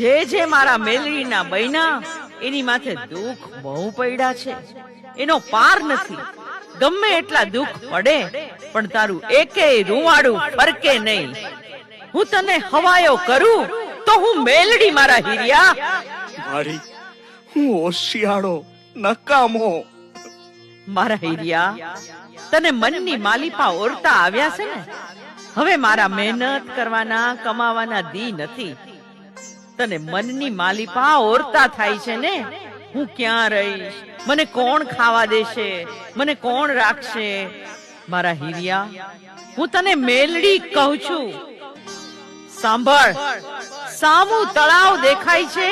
જે મારા મેલડીના બૈના એની માથે દુઃખ બહુ પડ્યા છે, એનો પાર નથી. ગમે એટલા દુઃખ પડે પણ તારું એકેય રૂવાડું ફરકે નહીં. હું તને હવાયો કરું તો હું મેલડી મારા હીરિયા. મારી હું હોશિયાળો નકામો. મારા હીરિયા, તને મનની માલિપા ઓરતા આવ્યા છે ને. હવે મારા મહેનત કરવાના કમાવાના દી નથી. તને મનની માલિપા ઓરતા થાય છે ને. હું ક્યાં રહીશ, મને કોણ ખાવા દેશે, મને કોણ રાખશે? મારા હીરિયા, હું તને મેલડી કહું છું. સાંભળ, સામું તળાવ દેખાય છે,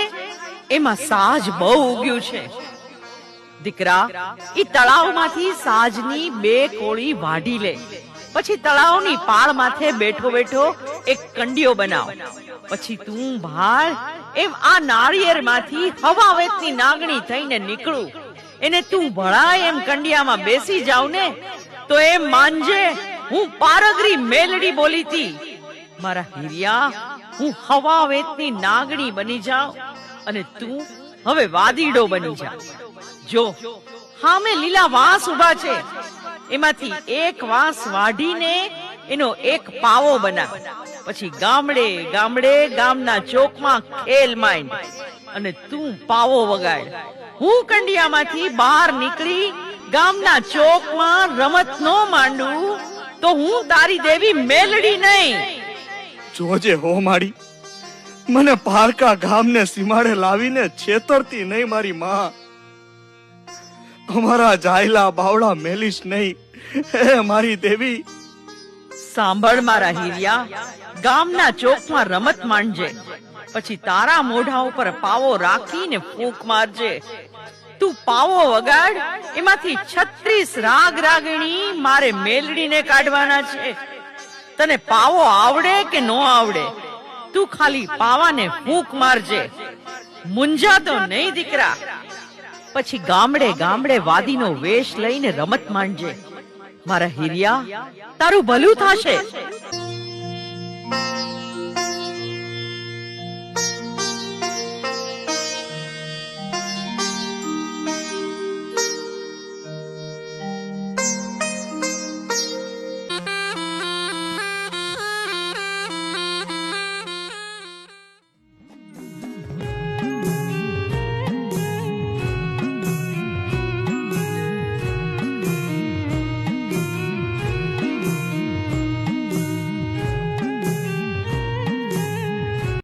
એમાં સાજ બહુ ઉગ્યું છે. દીકરા, ઈ તળાવમાંથી સાજની 2 કોળી વાઢી લે. પછી તળાવની પાળ માથે બેઠો બેઠો એક કંડિયો બનાવ. પછી તું ભાળ એમ આ નાળિયેરમાંથી હવાવેતની નાગણી થઈને નીકળું. એને તું ભળાય એમ કંડિયામાં બેસી જાવ ને તો એમ માનજે હું પારગરી મેલડી બોલી હતી. મારા હીરિયા, હું હવાવેતની નાગણી બની જાઉં અને તું હવે વાદીડો બની જા. જો સામે લીલા વાંસ ઉભા છે, એમાંથી એક વાંસ વાઢીને એનો એક પાવો બનાવ. પછી ગામડે ગામડે ગામના ચોકમાં ખેલ માંડ અને તું પાવો વગાડ. હું કંડિયામાંથી બહાર નીકળી ગામના ચોકમાં રમત નો માંડું તો હું તારી દેવી મેલડી નહીં. જોજે હો મારી, મને પારકા ગામને સીમાડે લાવીને છેતરતી નહીં મારી માં. અમારા જાયલા બાવડા મેલીશ નહીં હે મારી દેવી. સાંભળ મારા હીરિયા, ગામના ચોકમાં રમત માંડજે. પછી તારા મોઢા ઉપર પાવો રાખીને ફૂંક મારજે. તું પાવો વગાડ, એમાંથી 36 રાગ રાગણી મારે મેલડીને કાઢવાના છે. તને પાવો આવડે કે નો આવડે, તું ખાલી પાવાને ફૂંક મારજે. મુંજાતો નહીં દીકરા. પછી ગામડે ગામડે વાદીનો વેશ લઈને રમત માંડજે. મારા હીરિયા, તારું ભલું થશે.